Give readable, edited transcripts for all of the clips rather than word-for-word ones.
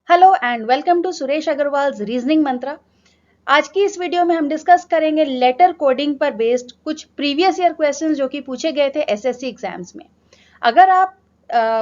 Hello and welcome to Suresh Agarwal reasoning Mantra. आज की इस वीडियो में हम डिस्कस करेंगे लेटर कोडिंग पर बेस्ड कुछ प्रीवियस ईयर क्वेश्चंस जो कि पूछे गए थे एसएससी एग्जाम्स में। अगर आप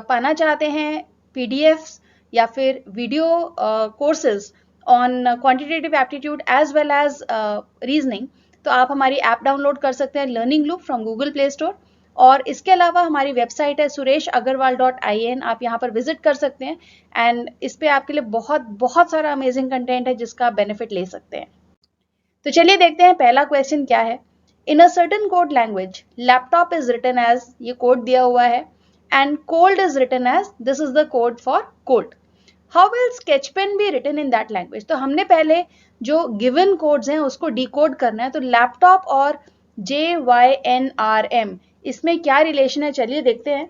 पाना चाहते हैं पीडीएफ्स या फिर video courses on quantitative aptitude as well as reasoning, तो आप हमारी ऐप डाउनलोड कर सकते हैं Learning Loop from Google Play Store. और इसके अलावा हमारी वेबसाइट है sureshagarwal.in, आप यहाँ पर विजिट कर सकते हैं एंड इस पे आपके लिए बहुत बहुत सारा अमेजिंग कंटेंट है जिसका आप बेनिफिट ले सकते हैं। तो चलिए देखते हैं पहला क्वेश्चन क्या है। In a certain code language laptop is written as, ये कोड दिया हुआ है, and cold is written as, this is the code for cold. How will sketch pen be written in that language. तो हमने पहले जो गिवन कोड्स हैं उसको डिकोड करना है। तो लैपटॉप और JYNRM, इसमें क्या रिलेशन है चलिए देखते हैं।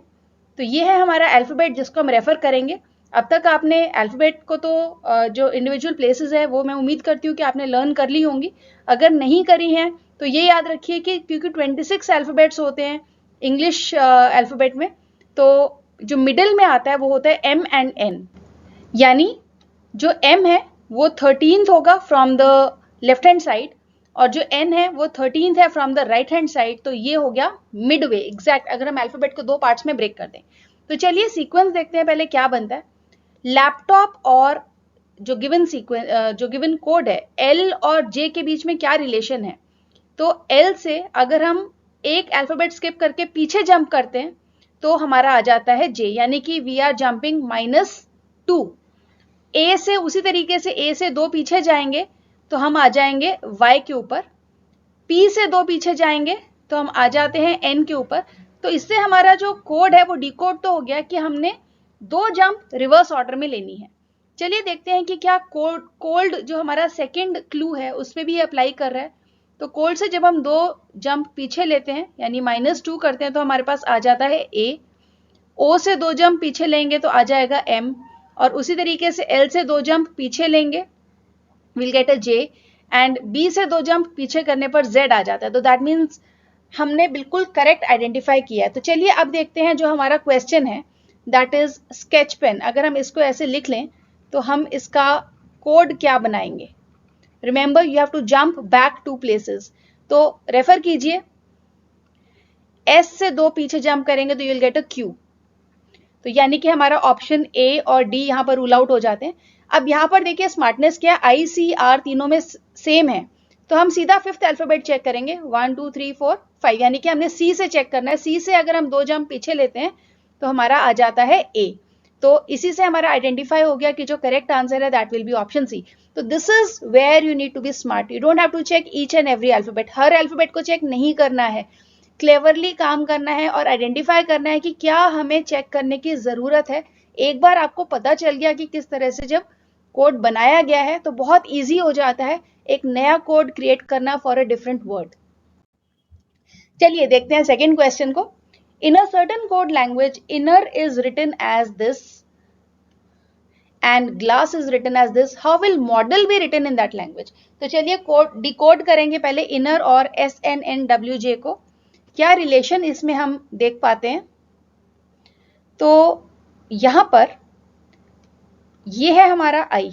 तो ये है हमारा अल्फाबेट जिसको हम रेफर करेंगे। अब तक आपने अल्फाबेट को तो जो इंडिविजुअल प्लेसेस है वो मैं उम्मीद करती हूँ कि आपने लर्न कर ली होंगी। अगर नहीं करी हैं तो ये याद रखिए कि क्योंकि 26 अल्फाबेट्स होते हैं इंग्लिश अल्फाबेट में, तो जो मिडिल में आता है वो होता है M एंड N, यानी जो M है वो 13th होगा from the left hand side और जो N है वो 13th है from the right hand side. तो ये हो गया मिडवे एग्जैक्ट, अगर हम अल्फाबेट को दो पार्ट्स में ब्रेक कर दें। तो चलिए सीक्वेंस देखते हैं पहले क्या बनता है। लैपटॉप और जो गिवन सीक्वेंस जो गिवन कोड है L और J के बीच में क्या रिलेशन है। तो L से अगर हम एक अल्फाबेट स्किप करके पीछे जंप करते हैं तो हमारा आ जाता है J, यानी कि वी आर जंपिंग -2। A से उसी तरीके से A से दो पीछे जाएंगे तो हम आ जाएंगे Y के ऊपर, P से दो पीछे जाएंगे तो हम आ जाते हैं N के ऊपर। तो इससे हमारा जो कोड है वो डिकोड तो हो गया कि हमने दो जंप रिवर्स ऑर्डर में लेनी है। चलिए देखते हैं कि क्या कोल्ड जो हमारा सेकंड क्लू है उस पर भी अप्लाई कर रहा है। तो कोल्ड से जब हम दो जंप पीछे लेते हैं यानी -2 करते हैं तो हमारे पास आ जाता है A। O से दो जंप पीछे लेंगे तो आ जाएगा M, और उसी तरीके से L से दो जंप पीछे लेंगे will get a J, and B से दो जंप पीछे करने पर Z आ जाता है। तो दैट मीन्स हमने बिल्कुल करेक्ट आइडेंटिफाई किया है। तो चलिए अब देखते हैं जो हमारा क्वेश्चन है दैट इज स्केच पेन। अगर हम इसको ऐसे लिख लें तो हम इसका कोड क्या बनाएंगे। Remember you have to jump back 2 places. तो रेफर कीजिए, S से दो पीछे जंप करेंगे तो you will get a Q। तो यानी कि हमारा ऑप्शन A और D यहाँ पर रूल आउट हो जाते हैं। अब यहाँ पर देखिए स्मार्टनेस क्या, ICR तीनों में सेम है, तो हम सीधा फिफ्थ अल्फाबेट चेक करेंगे 1 2 3 4 5, यानी कि हमने C से चेक करना है। C से अगर हम दो जंप पीछे लेते हैं तो हमारा आ जाता है A। तो इसी से हमारा आइडेंटिफाई हो गया कि जो करेक्ट आंसर है that will be option C। तो this is where you need to be smart, you don't have to check each and every alphabet. हर अल्फाबेट को चेक नहीं करना है, क्लेवरली काम करना है और आइडेंटिफाई करना है कि क्या हमें चेक करने की जरूरत है। एक बार आपको पता चल गया कि किस तरह से जब कोड बनाया गया है तो बहुत इजी हो जाता है एक नया कोड क्रिएट करना फॉर अ डिफरेंट वर्ड। चलिए देखते हैं सेकेंड क्वेश्चन को। In a certain code language inner is written as this and glass is written as this, how will model be written in that language. तो चलिए code decode करेंगे पहले inner और SNNWJ को, क्या रिलेशन इसमें हम देख पाते हैं। तो यहां पर ये है हमारा I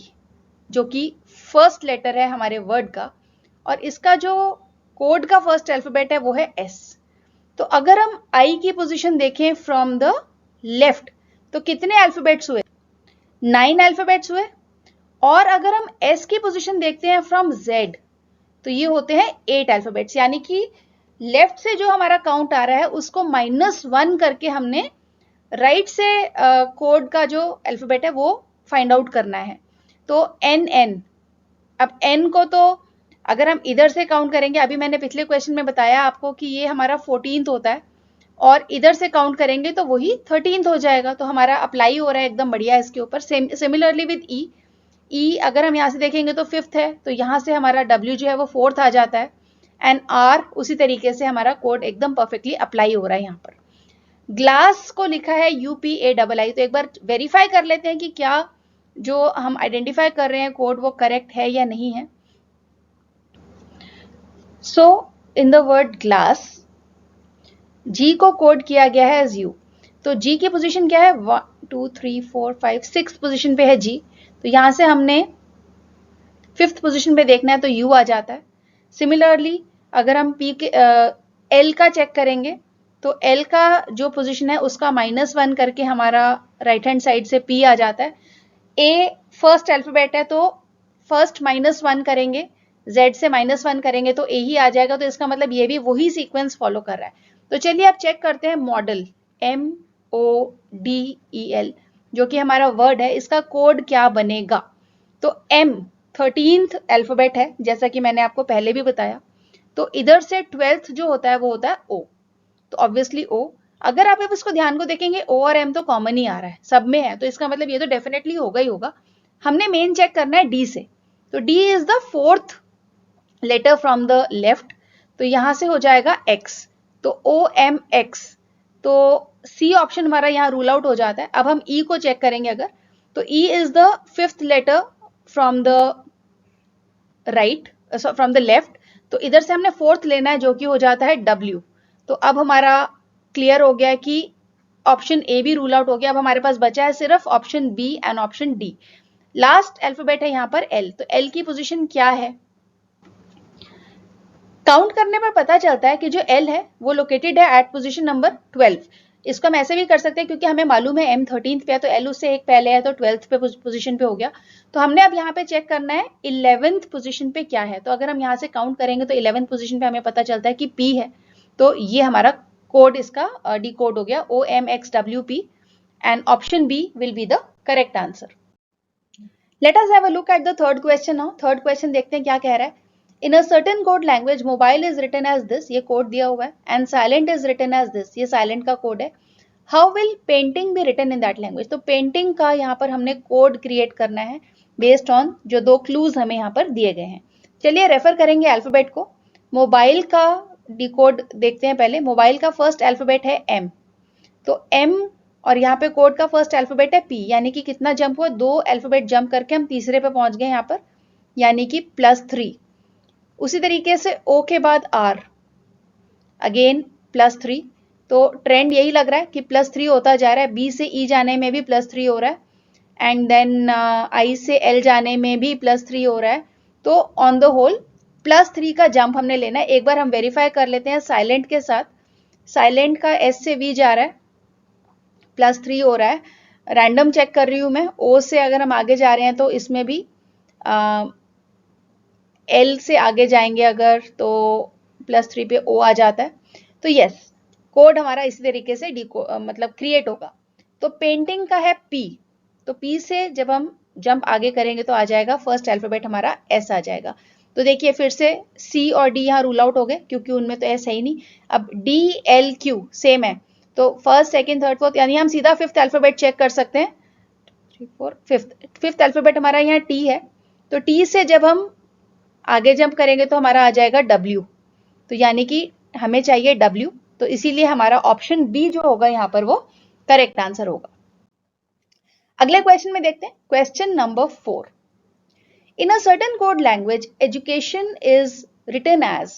जो कि फर्स्ट लेटर है हमारे वर्ड का, और इसका जो कोड का फर्स्ट अल्फाबेट है वो है S। तो अगर हम I की पोजीशन देखें फ्रॉम द लेफ्ट तो कितने अल्फाबेट्स हुए, 9 अल्फाबेट्स हुए। और अगर हम S की पोजीशन देखते हैं फ्रॉम Z तो ये होते हैं 8 अल्फाबेट्स, यानी कि लेफ्ट से जो हमारा काउंट आ रहा है उसको -1 करके हमने राइट से कोड का जो अल्फाबेट है वो फाइंड आउट करना है। तो NN, अब N को तो अगर हम इधर से काउंट करेंगे, अभी मैंने पिछले क्वेश्चन में बताया आपको कि ये हमारा 14th होता है, और इधर से काउंट करेंगे तो वही 13th हो जाएगा। तो हमारा अप्लाई हो रहा है एकदम बढ़िया इसके ऊपर। सिमिलरली विद E अगर हम यहाँ से देखेंगे तो 5th है, तो यहाँ से हमारा W जो है वो 4th आ जाता है, एंड R उसी तरीके से हमारा कोड एकदम परफेक्टली अप्लाई हो रहा है। यहाँ पर ग्लास को लिखा है UPAII, तो एक बार वेरीफाई कर लेते हैं कि क्या जो हम आइडेंटिफाई कर रहे हैं कोड वो करेक्ट है या नहीं है। So in the word glass G को कोड किया गया है एज U। तो G की पोजीशन क्या है, 1 2 3 4 5 6 पोजीशन पे है G। तो यहां से हमने 5th पोजीशन पे देखना है तो U आ जाता है। सिमिलरली अगर हम P के L का चेक करेंगे तो L का जो पोजीशन है उसका -1 करके हमारा राइट हैंड साइड से P आ जाता है। A फर्स्ट अल्फाबेट है तो फर्स्ट -1 करेंगे, Z से -1 करेंगे तो A ही आ जाएगा, तो इसका मतलब ये भी वही सीक्वेंस फॉलो कर रहा है। तो चलिए आप चेक करते हैं मॉडल MODEL जो कि हमारा वर्ड है, इसका कोड क्या बनेगा। तो M 13th अल्फाबेट है जैसा कि मैंने आपको पहले भी बताया, तो इधर से 12th जो होता है वो होता है O, तो ऑब्वियसली O। अगर आप इसको ध्यान को देखेंगे O और M तो कॉमन ही आ रहा है, सब में है, तो इसका मतलब ये तो डेफिनेटली होगा ही होगा। हमने मेन चेक करना है D से, तो D is the 4th letter from the left, तो यहां से हो जाएगा X, तो OMX, तो C ऑप्शन हमारा यहाँ रूल आउट हो जाता है। अब हम E को चेक करेंगे अगर, तो E is the 5th letter from the right, from the left, तो इधर से हमने 4th लेना है जो कि हो जाता है W। तो अब हमारा क्लियर हो गया कि ऑप्शन ए भी रूल आउट हो गया। अब हमारे पास बचा है सिर्फ option B and option D. Last alphabet है यहाँ पर एल, तो एल की पोजीशन क्या है, काउंट करने पर पता चलता है कि जो एल है वो लोकेटेड है एट पोजीशन नंबर 12। इसको हम ऐसे भी कर सकते हैं क्योंकि हमें मालूम है एम 13th पे है तो एल उससे एक पहले है तो 12th पे पोजीशन पे हो गया। तो हमने अब यहाँ पे चेक करना है 11th पोजीशन पे क्या है, तो अगर हम यहाँ से काउंट करेंगे तो 11th पोजीशन पे हमें पता चलता है कि पी है, तो ये हमारा कोड इसका डी कोड हो गया OMXWP and option B will be the correct answer. Let us have a look at the third question now. Third question देखते हैं क्या कह रहा है। In a certain code language mobile is written as this, ये code दिया हुआ है, and silent is written as this, ये साइलेंट का कोड है। How will painting be written in that language, तो पेंटिंग का यहाँ पर हमने कोड क्रिएट करना है बेस्ड ऑन जो दो क्लूज हमें यहाँ पर दिए गए हैं। चलिए रेफर करेंगे अल्फाबेट को। मोबाइल का डिकोड देखते हैं पहले। मोबाइल का फर्स्ट अल्फाबेट है M, तो M और यहाँ पे कोड का फर्स्ट अल्फाबेट है P, यानी कि कितना जंप हुआ, 2 अल्फाबेट जंप करके हम तीसरे पे पहुंच गए यहाँ पर, यानी कि +3। उसी तरीके से O के बाद R, अगेन +3, तो ट्रेंड यही लग रहा है कि +3 होता जा रहा है। B से E जाने में भी +3 हो रहा है, एंड देन I से L जाने में भी +3 हो रहा है। तो ऑन द होल +3 का जंप हमने लेना है। एक बार हम वेरीफाई कर लेते हैं साइलेंट के साथ। साइलेंट का S से V जा रहा है, +3 हो रहा है। रैंडम चेक कर रही हूं मैं, O से अगर हम आगे जा रहे हैं तो इसमें भी L से आगे जाएंगे अगर तो +3 पे O आ जाता है। तो यस, कोड हमारा इसी तरीके से मतलब क्रिएट होगा। तो पेंटिंग का है P, तो P से जब हम जंप आगे करेंगे तो आ जाएगा फर्स्ट अल्फाबेट हमारा S आ जाएगा। तो देखिए फिर से C और D यहाँ रूल आउट हो गए क्योंकि उनमें तो S है ही नहीं। अब D L Q सेम है, तो फर्स्ट सेकंड थर्ड फोर्थ, यानी हम सीधा 5th अल्फाबेट चेक कर सकते हैं। 3 4 5th अल्फाबेट हमारा यहाँ T है, तो T से जब हम आगे जंप करेंगे तो हमारा आ जाएगा W, तो यानी कि हमें चाहिए W, तो इसीलिए हमारा ऑप्शन बी जो होगा यहाँ पर वो करेक्ट आंसर होगा। अगले क्वेश्चन में देखते हैं, question number 4। In a certain code language education is written as,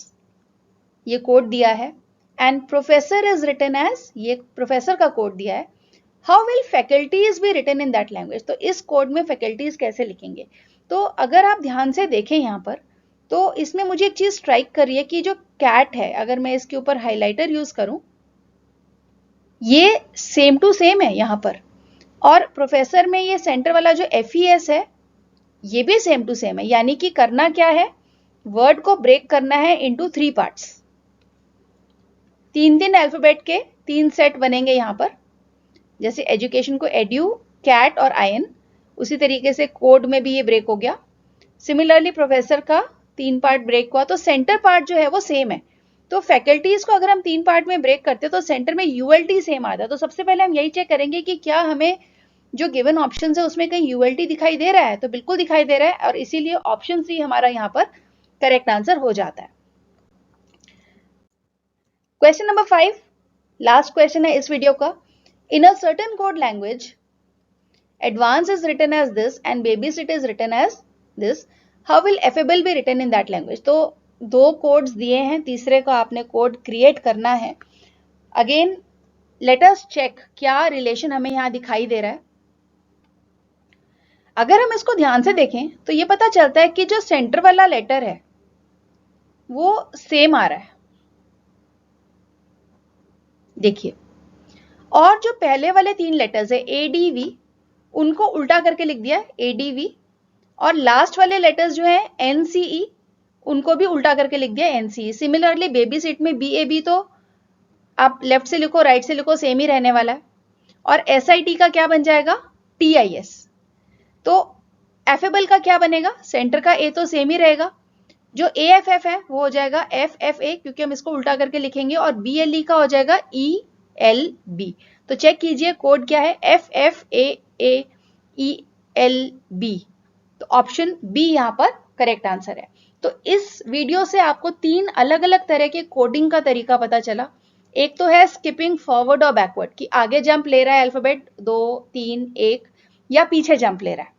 ये कोड दिया है, and professor is written as, ये प्रोफेसर का कोड दिया है। How will faculties be written in that language, तो इस कोड में फैकल्टीज कैसे लिखेंगे। तो अगर आप ध्यान से देखें यहाँ पर, तो इसमें मुझे एक चीज स्ट्राइक कर रही है कि जो कैट है, अगर मैं इसके ऊपर हाइलाइटर यूज करूं, ये सेम टू सेम है यहाँ पर, और प्रोफेसर में ये सेंटर वाला जो FES है ये भी सेम टू सेम है। यानी कि करना क्या है, वर्ड को ब्रेक करना है इनटू 3 पार्ट्स। 3 अल्फाबेट के 3 सेट बनेंगे यहाँ पर, जैसे एजुकेशन को एड्यू, कैट और आयन, उसी तरीके से कोड में भी ये ब्रेक हो गया। सिमिलरली प्रोफेसर का 3 पार्ट ब्रेक हुआ, तो सेंटर पार्ट जो है वो सेम है। तो फैकल्टीज को अगर हम 3 पार्ट में ब्रेक करते तो सेंटर में ULT सेम आता है। तो सबसे पहले हम यही चेक करेंगे कि क्या हमें जो गिवन ऑप्शन है उसमें कहीं ULT दिखाई दे रहा है, तो बिल्कुल दिखाई दे रहा है, और इसीलिए ऑप्शन सी हमारा यहाँ पर करेक्ट आंसर हो जाता है। क्वेश्चन नंबर 5, लास्ट क्वेश्चन है इस वीडियो का। In a certain code language advance is written as this and babysit is written as this, how will affable be written in that language। तो 2 codes दिए हैं, तीसरे का आपने कोड क्रिएट करना है। अगेन लेट अस चेक क्या relation हमें यहाँ दिखाई दे रहा है। अगर हम इसको ध्यान से देखें तो ये पता चलता है कि जो सेंटर वाला लेटर है वो सेम आ रहा है, देखिए। और जो पहले वाले 3 लेटर्स है ADV, उनको उल्टा करके लिख दिया ADV, और लास्ट वाले लेटर्स जो है NCE, उनको भी उल्टा करके लिख दिया NCE। सिमिलरली बेबी सीट में BAB तो आप लेफ्ट से लिखो राइट से लिखो सेम ही रहने वाला है। और SIT का क्या बन जाएगा, TIS। तो एफेबल का क्या बनेगा, सेंटर का A तो सेम ही रहेगा, जो AFF है वो हो जाएगा FFA क्योंकि हम इसको उल्टा करके लिखेंगे, और BLE का हो जाएगा ELB। तो चेक कीजिए कोड क्या है, FFAAELB। तो ऑप्शन बी यहाँ पर करेक्ट आंसर है। तो इस वीडियो से आपको 3 अलग अलग तरह के कोडिंग का तरीका पता चला। एक तो है स्किपिंग फॉरवर्ड और बैकवर्ड, कि आगे जंप ले रहा है अल्फाबेट 2 3 1, या पीछे जंप ले रहा है।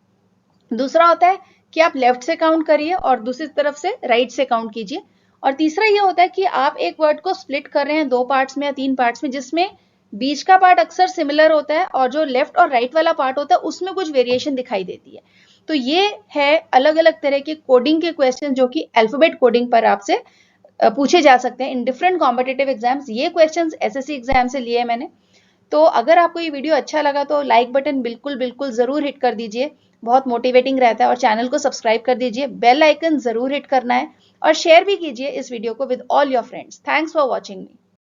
दूसरा होता है कि आप लेफ्ट से काउंट करिए और दूसरी तरफ से राइट से काउंट कीजिए। और तीसरा ये होता है कि आप एक वर्ड को स्प्लिट कर रहे हैं 2 पार्ट्स में या 3 पार्ट्स में, जिसमें बीच का पार्ट अक्सर सिमिलर होता है और जो लेफ्ट और राइट वाला पार्ट होता है उसमें कुछ वेरिएशन दिखाई देती है। तो ये है अलग अलग तरह के कोडिंग के क्वेश्चन जो कि अल्फाबेट कोडिंग पर आपसे पूछे जा सकते हैं इन डिफरेंट कॉम्पिटिटिव एग्जाम्स। ये क्वेश्चंस SSC एग्जाम से लिए मैंने। तो अगर आपको ये वीडियो अच्छा लगा तो लाइक बटन बिल्कुल बिल्कुल जरूर हिट कर दीजिए, बहुत मोटिवेटिंग रहता है। और चैनल को सब्सक्राइब कर दीजिए, बेल आइकन जरूर हिट करना है, और शेयर भी कीजिए इस वीडियो को with all your friends. Thanks for watching me.